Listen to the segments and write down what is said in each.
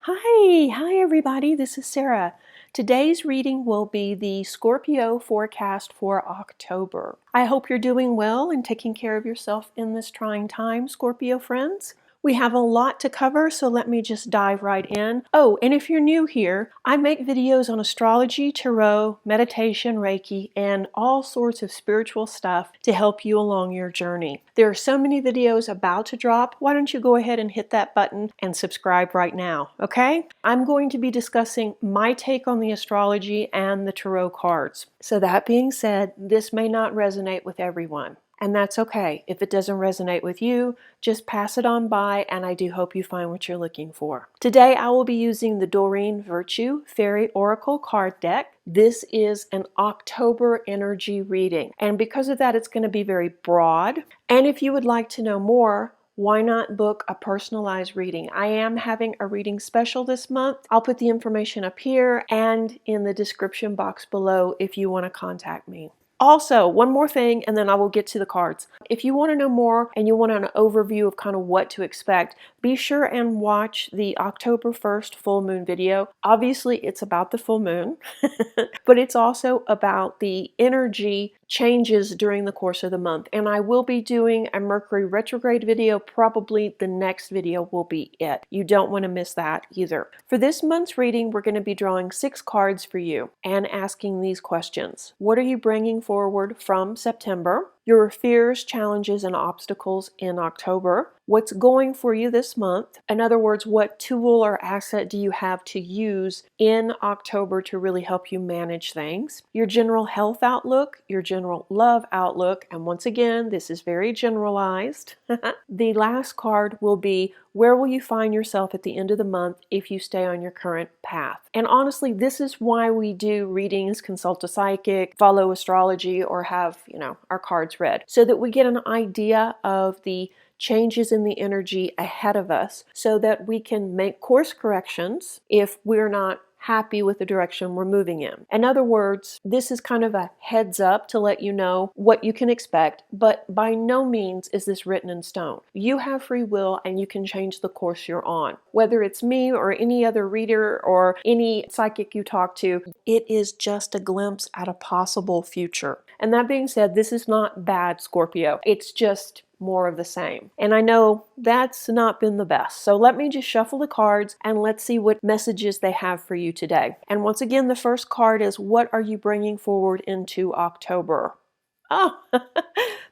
Hi everybody, this is Sarah. Today's reading will be the Scorpio forecast for October. I hope you're doing well and taking care of yourself in this trying time, Scorpio friends. We have a lot to cover, so let me just dive right in. Oh, and if you're new here, I make videos on astrology, tarot, meditation, Reiki, and all sorts of spiritual stuff to help you along your journey. There are so many videos about to drop. Why don't you go ahead and hit that button and subscribe right now, okay? I'm going to be discussing my take on the astrology and the tarot cards. So that being said, this may not resonate with everyone. And that's okay. If it doesn't resonate with you, just pass it on by, and I do hope you find what you're looking for. Today, I will be using the Doreen Virtue Fairy Oracle card deck. This is an October energy reading, and because of that, it's going to be very broad. And if you would like to know more, why not book a personalized reading? I am having a reading special this month. I'll put the information up here and in the description box below if you want to contact me. Also, one more thing, and then I will get to the cards. If you want to know more and you want an overview of kind of what to expect, be sure and watch the October 1st full moon video. Obviously, it's about the full moon, but it's also about the energy changes during the course of the month. And I will be doing a Mercury retrograde video. Probably the next video will be it. You don't want to miss that either. For this month's reading, we're going to be drawing 6 cards for you and asking these questions. What are you bringing forward from September? Your fears, challenges, and obstacles in October. What's going for you this month? In other words, what tool or asset do you have to use in October to really help you manage things? Your general health outlook, your general love outlook, and once again, this is very generalized. The last card will be, where will you find yourself at the end of the month if you stay on your current path? And honestly, this is why we do readings, consult a psychic, follow astrology, or have, our cards read, so that we get an idea of the changes in the energy ahead of us so that we can make course corrections if we're not happy with the direction we're moving in. In other words, this is kind of a heads up to let you know what you can expect, but by no means is this written in stone. You have free will and you can change the course you're on. Whether it's me or any other reader or any psychic you talk to, it is just a glimpse at a possible future. And that being said, this is not bad, Scorpio. It's just more of the same. And I know that's not been the best. So let me just shuffle the cards and let's see what messages they have for you today. And once again, the first card is, what are you bringing forward into October? Oh,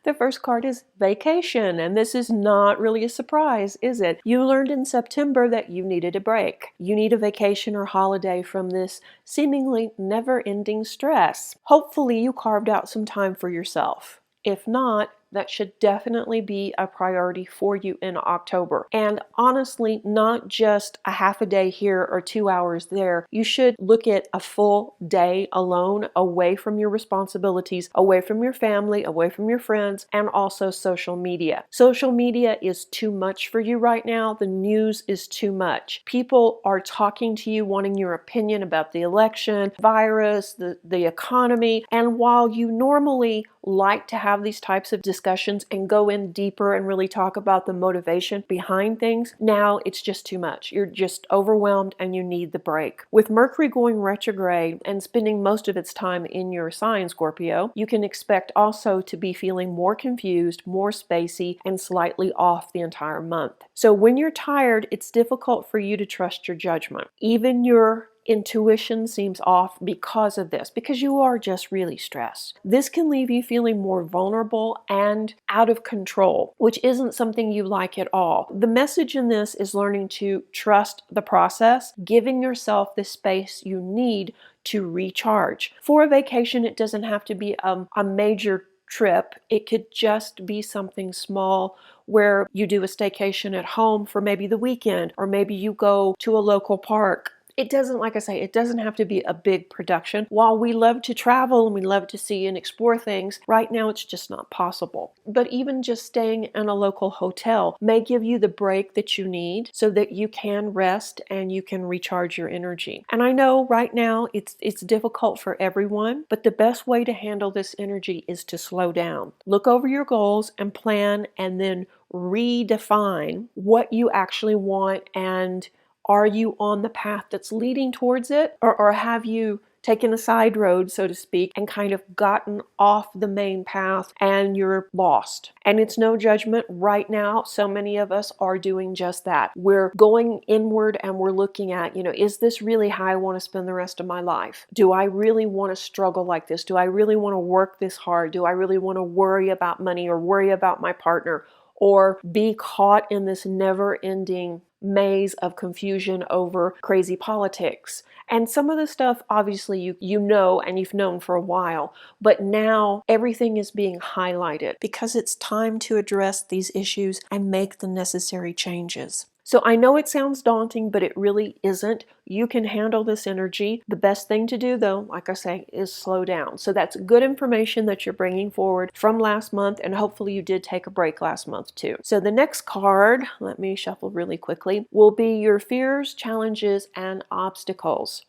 the first card is vacation, and this is not really a surprise, is it? You learned in September that you needed a break. You need a vacation or holiday from this seemingly never-ending stress. Hopefully, you carved out some time for yourself. If not, that should definitely be a priority for you in October. And honestly, not just a half a day here or 2 hours there. You should look at a full day alone, away from your responsibilities, away from your family, away from your friends, and also social media. Social media is too much for you right now. The news is too much. People are talking to you, wanting your opinion about the election, virus, the economy. And while you normally like to have these types of discussions and go in deeper and really talk about the motivation behind things, now it's just too much. You're just overwhelmed and you need the break. With Mercury going retrograde and spending most of its time in your sign, Scorpio, you can expect also to be feeling more confused, more spacey, and slightly off the entire month. So when you're tired, it's difficult for you to trust your judgment. Even your intuition seems off because of this, because you are just really stressed. This can leave you feeling more vulnerable and out of control, which isn't something you like at all. The message in this is learning to trust the process, giving yourself the space you need to recharge. For a vacation, it doesn't have to be a major trip. It could just be something small where you do a staycation at home for maybe the weekend, or maybe you go to a local park. It doesn't, like I say, it doesn't have to be a big production. While we love to travel and we love to see and explore things, right now it's just not possible. But even just staying in a local hotel may give you the break that you need so that you can rest and you can recharge your energy. And I know right now it's difficult for everyone, but the best way to handle this energy is to slow down. Look over your goals and plan, and then redefine what you actually want and Are you on the path that's leading towards it, or have you taken a side road, so to speak, and kind of gotten off the main path and you're lost? And it's no judgment. Right now, so many of us are doing just that. We're going inward and we're looking at, is this really how I want to spend the rest of my life? Do I really want to struggle like this? Do I really want to work this hard? Do I really want to worry about money or worry about my partner, or be caught in this never-ending maze of confusion over crazy politics? And some of the stuff, obviously, you know, and you've known for a while, but now everything is being highlighted because it's time to address these issues and make the necessary changes. So I know it sounds daunting, but it really isn't. You can handle this energy. The best thing to do, though, like I say, is slow down. So that's good information that you're bringing forward from last month, and hopefully you did take a break last month too. So the next card, let me shuffle really quickly, will be your fears, challenges, and obstacles.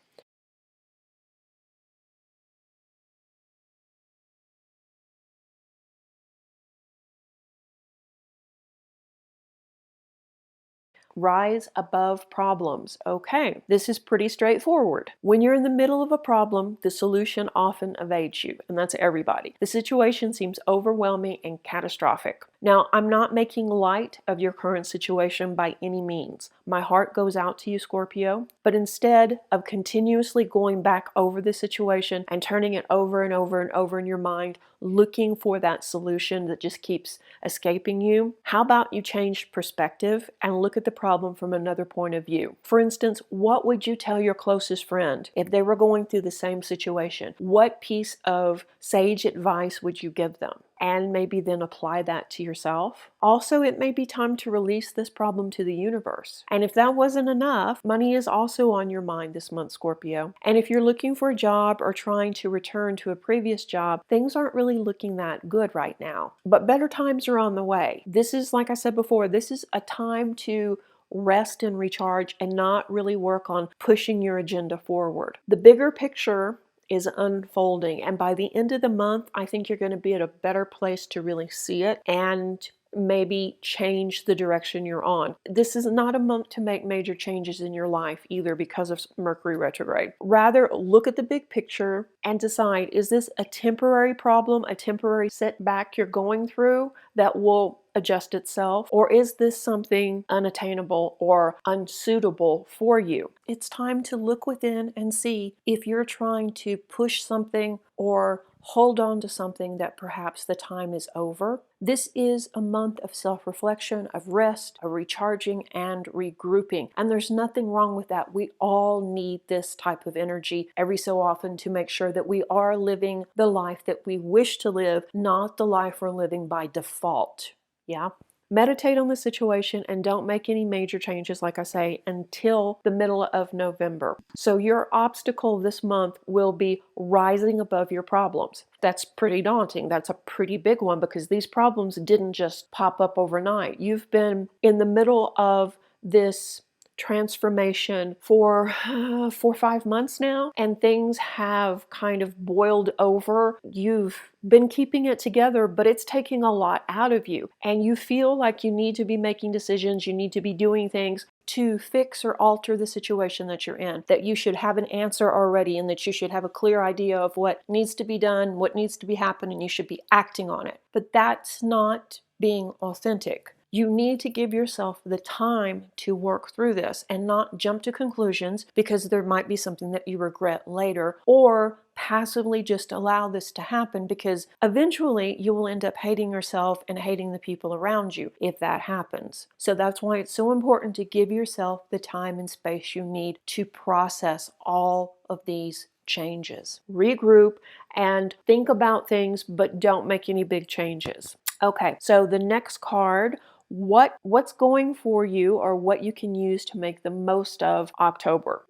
Rise above problems. Okay, this is pretty straightforward. When you're in the middle of a problem, the solution often evades you, and that's everybody. The situation seems overwhelming and catastrophic. Now, I'm not making light of your current situation by any means. My heart goes out to you, Scorpio, but instead of continuously going back over the situation and turning it over and over and over in your mind, looking for that solution that just keeps escaping you, how about you change perspective and look at the problem from another point of view? For instance, what would you tell your closest friend if they were going through the same situation? What piece of sage advice would you give them? And maybe then apply that to yourself. Also, it may be time to release this problem to the universe. And if that wasn't enough, money is also on your mind this month, Scorpio. And if you're looking for a job or trying to return to a previous job, things aren't really looking that good right now. But better times are on the way. This is, like I said before, this is a time to rest and recharge and not really work on pushing your agenda forward. The bigger picture is unfolding, and by the end of the month, I think you're going to be at a better place to really see it and maybe change the direction you're on. This is not a month to make major changes in your life either because of Mercury retrograde. Rather, look at the big picture and decide, is this a temporary problem, a temporary setback you're going through that will adjust itself, or is this something unattainable or unsuitable for you? It's time to look within and see if you're trying to push something or hold on to something that perhaps the time is over. This is a month of self-reflection, of rest, of recharging, and regrouping. And there's nothing wrong with that. We all need this type of energy every so often to make sure that we are living the life that we wish to live, not the life we're living by default. Yeah. Meditate on the situation and don't make any major changes, like I say, until the middle of November. So your obstacle this month will be rising above your problems. That's pretty daunting. That's a pretty big one because these problems didn't just pop up overnight. You've been in the middle of this transformation for 4 or 5 months now, and things have kind of boiled over. You've been keeping it together, but it's taking a lot out of you, and you feel like you need to be making decisions, you need to be doing things to fix or alter the situation that you're in, that you should have an answer already, and that you should have a clear idea of what needs to be done, what needs to be happening, and you should be acting on it. But that's not being authentic. You need to give yourself the time to work through this and not jump to conclusions because there might be something that you regret later, or passively just allow this to happen because eventually you will end up hating yourself and hating the people around you if that happens. So that's why it's so important to give yourself the time and space you need to process all of these changes. Regroup and think about things, but don't make any big changes. Okay, so the next card, what's going for you, or what you can use to make the most of October.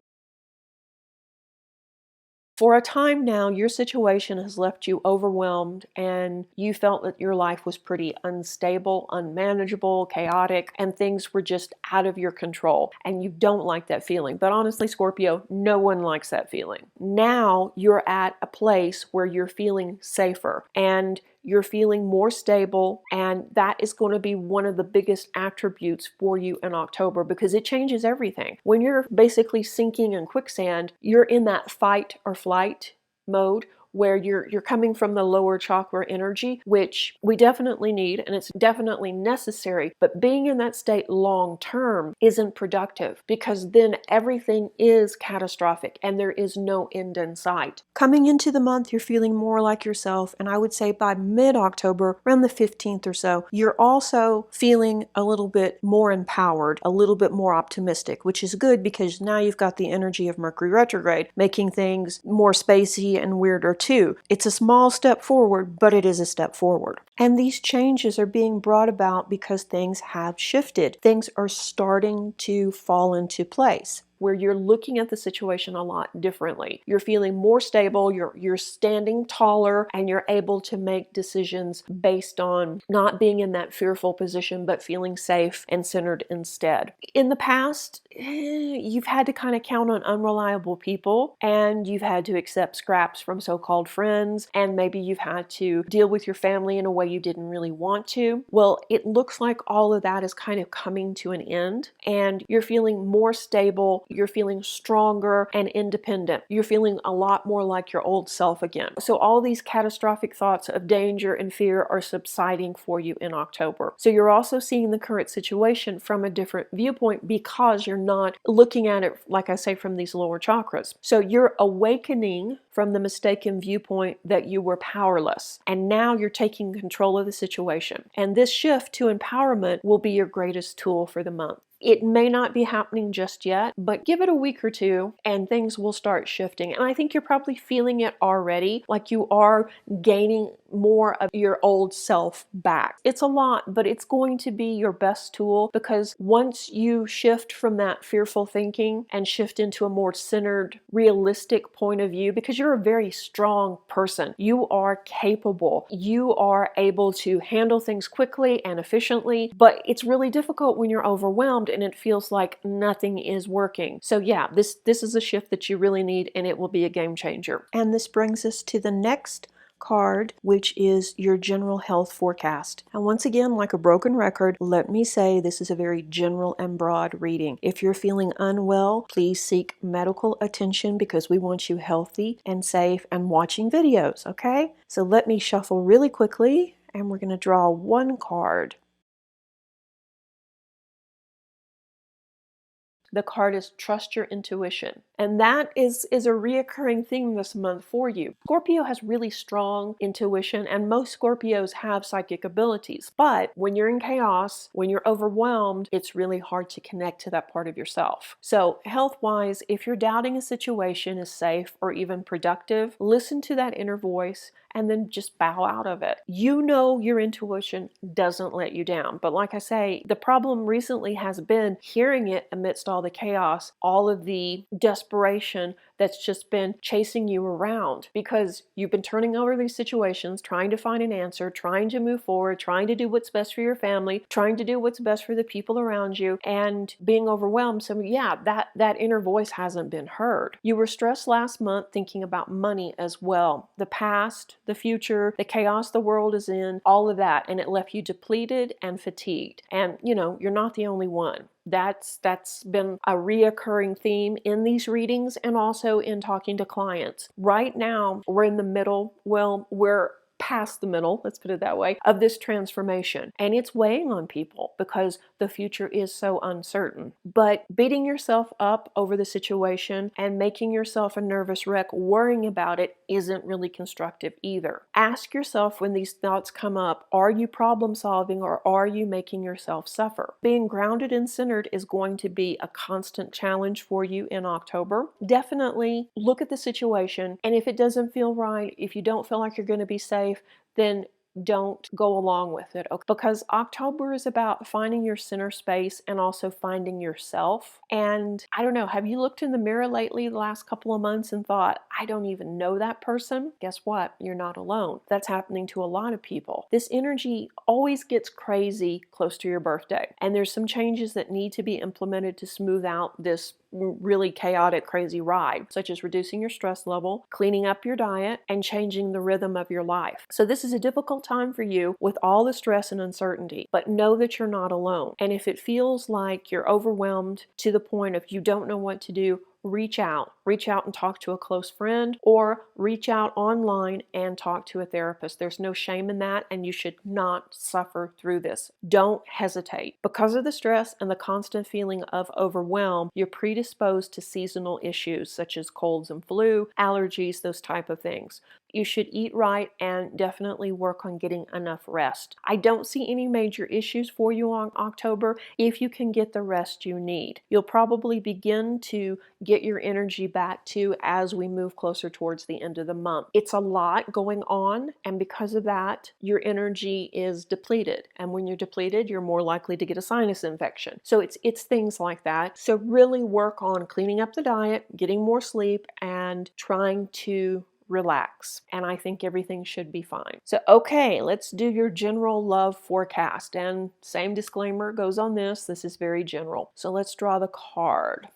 For a time now, your situation has left you overwhelmed and you felt that your life was pretty unstable, unmanageable, chaotic, and things were just out of your control. And you don't like that feeling. But honestly, Scorpio, no one likes that feeling. Now you're at a place where you're feeling safer and you're feeling more stable, and that is going to be one of the biggest attributes for you in October because it changes everything. When you're basically sinking in quicksand, you're in that fight or flight mode where you're coming from the lower chakra energy, which we definitely need and it's definitely necessary, but being in that state long term isn't productive because then everything is catastrophic and there is no end in sight. Coming into the month, you're feeling more like yourself, and I would say by mid-October, around the 15th or so, you're also feeling a little bit more empowered, a little bit more optimistic, which is good because now you've got the energy of Mercury retrograde, making things more spacey and weirder too. It's a small step forward, but it is a step forward. And these changes are being brought about because things have shifted. Things are starting to fall into place, where you're looking at the situation a lot differently. You're feeling more stable, you're standing taller, and you're able to make decisions based on not being in that fearful position, but feeling safe and centered instead. In the past, you've had to kind of count on unreliable people, and you've had to accept scraps from so-called friends, and maybe you've had to deal with your family in a way you didn't really want to. Well, it looks like all of that is kind of coming to an end, and you're feeling more stable, you're feeling stronger and independent. You're feeling a lot more like your old self again. So all these catastrophic thoughts of danger and fear are subsiding for you in October. So you're also seeing the current situation from a different viewpoint because you're not looking at it, like I say, from these lower chakras. So you're awakening from the mistaken viewpoint that you were powerless. And now you're taking control of the situation. And this shift to empowerment will be your greatest tool for the month. It may not be happening just yet, but give it a week or two and things will start shifting. And I think you're probably feeling it already, like you are gaining more of your old self back. It's a lot, but it's going to be your best tool because once you shift from that fearful thinking and shift into a more centered, realistic point of view, because you're a very strong person, you are capable, you are able to handle things quickly and efficiently, but it's really difficult when you're overwhelmed and it feels like nothing is working. So yeah, this is a shift that you really need and it will be a game changer. And this brings us to the next card, which is your general health forecast. And once again, like a broken record, let me say this is a very general and broad reading. If you're feeling unwell, please seek medical attention because we want you healthy and safe and watching videos, okay? So let me shuffle really quickly and we're going to draw one card. The card is Trust Your Intuition. And that is a reoccurring theme this month for you. Scorpio has really strong intuition and most Scorpios have psychic abilities. But when you're in chaos, when you're overwhelmed, it's really hard to connect to that part of yourself. So health-wise, if you're doubting a situation is safe or even productive, listen to that inner voice and then just bow out of it. You know your intuition doesn't let you down. But like I say, the problem recently has been hearing it amidst all the chaos, all of the desperation that's just been chasing you around because you've been turning over these situations, trying to find an answer, trying to move forward, trying to do what's best for your family, trying to do what's best for the people around you, and being overwhelmed. So yeah, that inner voice hasn't been heard. You were stressed last month thinking about money as well. The past, the future, the chaos the world is in, all of that, and it left you depleted and fatigued. And you know, you're not the only one. That's been a reoccurring theme in these readings and also in talking to clients. Right now, we're in the middle, well, we're past the middle, let's put it that way, of this transformation. And it's weighing on people because the future is so uncertain. But beating yourself up over the situation and making yourself a nervous wreck, worrying about it, isn't really constructive either. Ask yourself when these thoughts come up, are you problem solving or are you making yourself suffer? Being grounded and centered is going to be a constant challenge for you in October. Definitely look at the situation, and if it doesn't feel right, if you don't feel like you're going to be safe, then don't go along with it, okay? Because October is about finding your center space and also finding yourself. And I don't know, have you looked in the mirror lately the last couple of months and thought, I don't even know that person? Guess what? You're not alone. That's happening to a lot of people. This energy always gets crazy close to your birthday. And there's some changes that need to be implemented to smooth out this really chaotic, crazy ride, such as reducing your stress level, cleaning up your diet, and changing the rhythm of your life. So this is a difficult time for you with all the stress and uncertainty, but know that you're not alone. And if it feels like you're overwhelmed to the point of you don't know what to do, reach out and talk to a close friend, or reach out online and talk to a therapist. There's no shame in that, and you should not suffer through this. Don't hesitate. Because of the stress and the constant feeling of overwhelm, you're predisposed to seasonal issues such as colds and flu, allergies, those type of things. You should eat right and definitely work on getting enough rest. I don't see any major issues for you on October if you can get the rest you need. You'll probably begin to get your energy back too as we move closer towards the end of the month. It's a lot going on, and because of that, your energy is depleted. And when you're depleted, you're more likely to get a sinus infection. So it's things like that. So really work on cleaning up the diet, getting more sleep, and trying to relax, and I think everything should be fine. So, okay, let's do your general love forecast, and same disclaimer goes on this. This is very general. So let's draw the card.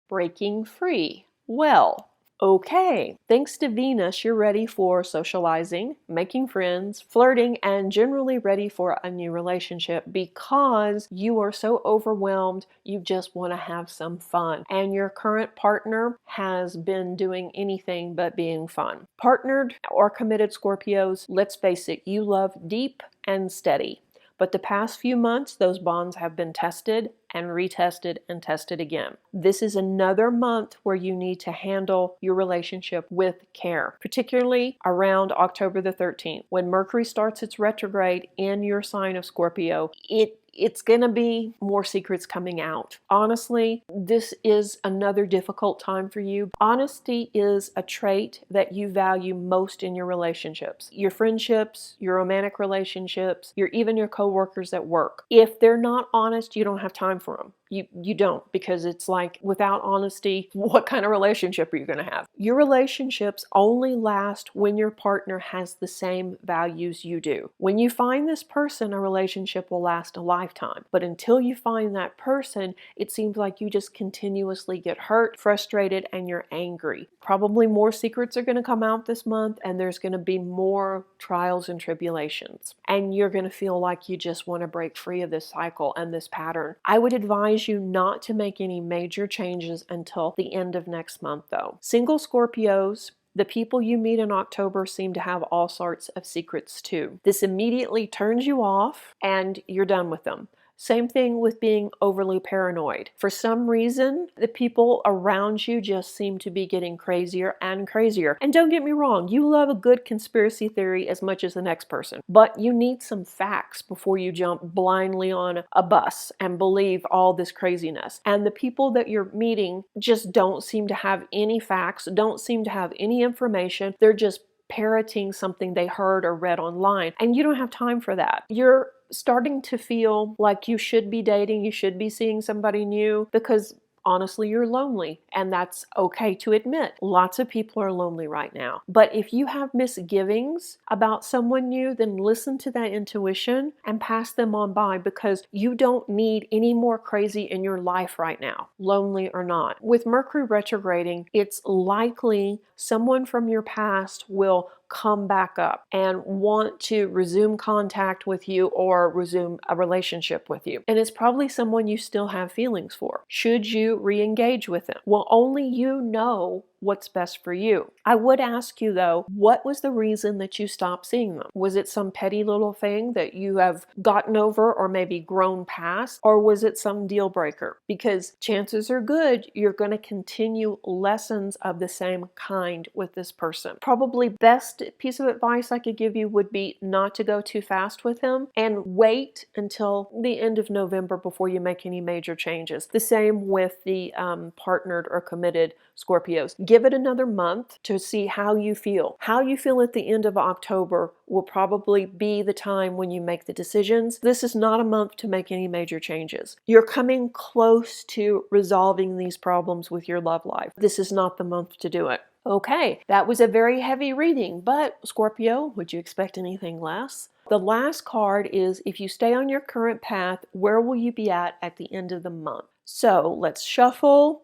Breaking free. Well, okay, thanks to Venus, you're ready for socializing, making friends, flirting, and generally ready for a new relationship because you are so overwhelmed, you just want to have some fun. And your current partner has been doing anything but being fun. Partnered or committed Scorpios, let's face it, you love deep and steady. But the past few months, those bonds have been tested and retested and tested again. This is another month where you need to handle your relationship with care, particularly around October the 13th. When Mercury starts its retrograde in your sign of Scorpio, it's going to be more secrets coming out. Honestly, this is another difficult time for you. Honesty is a trait that you value most in your relationships. Your friendships, your romantic relationships, even your coworkers at work. If they're not honest, you don't have time for them. You don't, because it's like, without honesty, what kind of relationship are you going to have? Your relationships only last when your partner has the same values you do. When you find this person, a relationship will last a lifetime. But until you find that person, it seems like you just continuously get hurt, frustrated, and you're angry. Probably more secrets are going to come out this month, and there's going to be more trials and tribulations. And you're going to feel like you just want to break free of this cycle and this pattern. I would advise you not to make any major changes until the end of next month, though. Single Scorpios, the people you meet in October seem to have all sorts of secrets too. This immediately turns you off and you're done with them. Same thing with being overly paranoid. For some reason, the people around you just seem to be getting crazier and crazier. And don't get me wrong, you love a good conspiracy theory as much as the next person. But you need some facts before you jump blindly on a bus and believe all this craziness. And the people that you're meeting just don't seem to have any facts, don't seem to have any information. They're just parroting something they heard or read online. And you don't have time for that. You're starting to feel like you should be dating, you should be seeing somebody new, because honestly, you're lonely, and that's okay to admit. Lots of people are lonely right now. But if you have misgivings about someone new, then listen to that intuition and pass them on by, because you don't need any more crazy in your life right now, lonely or not. With Mercury retrograding, it's likely someone from your past will come back up and want to resume contact with you or resume a relationship with you. And it's probably someone you still have feelings for. Should you re-engage with them? Well, only you know what's best for you. I would ask you though, what was the reason that you stopped seeing them? Was it some petty little thing that you have gotten over or maybe grown past? Or was it some deal breaker? Because chances are good you're going to continue lessons of the same kind with this person. Probably best piece of advice I could give you would be not to go too fast with him and wait until the end of November before you make any major changes. The same with the partnered or committed Scorpios. Give it another month to see how you feel. How you feel at the end of October will probably be the time when you make the decisions. This is not a month to make any major changes. You're coming close to resolving these problems with your love life. This is not the month to do it. Okay, that was a very heavy reading, but Scorpio, would you expect anything less? The last card is, if you stay on your current path, where will you be at the end of the month? So let's shuffle.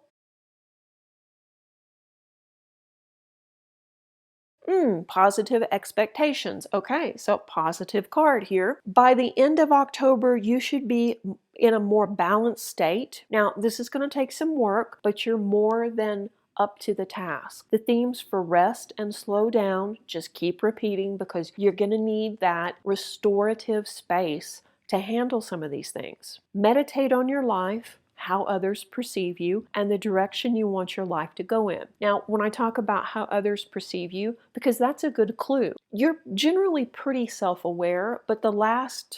Positive expectations. Okay, so positive card here. By the end of October, you should be in a more balanced state. Now, this is going to take some work, but you're more than up to the task. The themes for rest and slow down, just keep repeating because you're going to need that restorative space to handle some of these things. Meditate on your life, how others perceive you, and the direction you want your life to go in. Now, when I talk about how others perceive you, because that's a good clue. You're generally pretty self-aware, but the last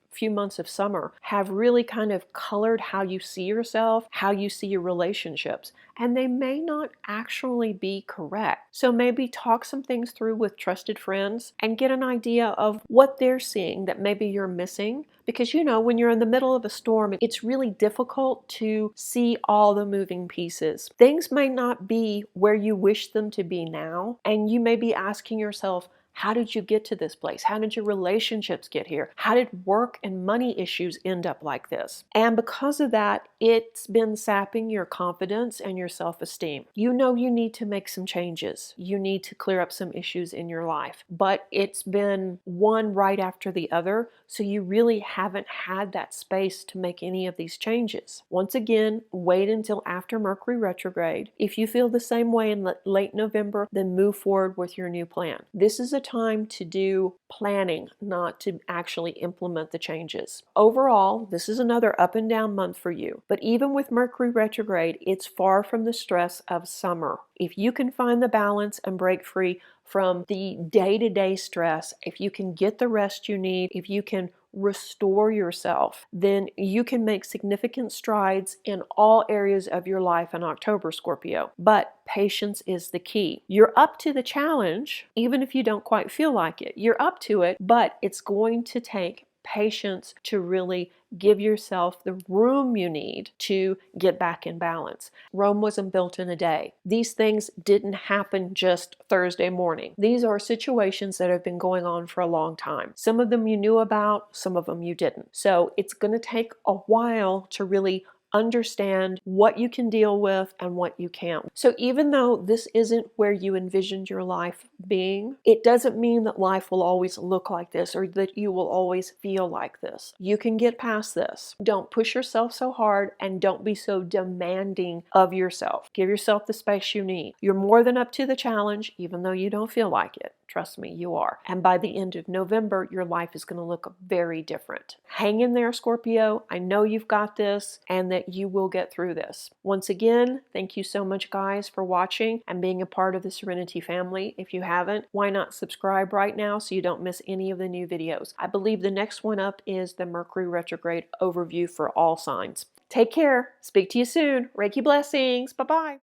few months of summer have really kind of colored how you see yourself, how you see your relationships, and they may not actually be correct. So maybe talk some things through with trusted friends and get an idea of what they're seeing that maybe you're missing. Because when you're in the middle of a storm, it's really difficult to see all the moving pieces. Things may not be where you wish them to be now, and you may be asking yourself, how did you get to this place? How did your relationships get here? How did work and money issues end up like this? And because of that, it's been sapping your confidence and your self-esteem. You know you need to make some changes. You need to clear up some issues in your life. But it's been one right after the other, so you really haven't had that space to make any of these changes. Once again, wait until after Mercury retrograde. If you feel the same way in late November, then move forward with your new plan. This is a time to do planning, not to actually implement the changes. Overall, this is another up and down month for you. But even with Mercury retrograde, it's far from the stress of summer. If you can find the balance and break free from the day-to-day stress, if you can get the rest you need, if you can restore yourself, then you can make significant strides in all areas of your life in October, Scorpio. But patience is the key. You're up to the challenge, even if you don't quite feel like it. You're up to it, but it's going to take patience to really give yourself the room you need to get back in balance. Rome wasn't built in a day. These things didn't happen just Thursday morning. These are situations that have been going on for a long time. Some of them you knew about, some of them you didn't. So it's going to take a while to really understand what you can deal with and what you can't. So even though this isn't where you envisioned your life being, it doesn't mean that life will always look like this or that you will always feel like this. You can get past this. Don't push yourself so hard and don't be so demanding of yourself. Give yourself the space you need. You're more than up to the challenge, even though you don't feel like it. Trust me, you are. And by the end of November, your life is going to look very different. Hang in there, Scorpio. I know you've got this and that you will get through this. Once again, thank you so much, guys, for watching and being a part of the Serenity family. If you haven't, why not subscribe right now so you don't miss any of the new videos? I believe the next one up is the Mercury retrograde overview for all signs. Take care. Speak to you soon. Reiki blessings. Bye-bye.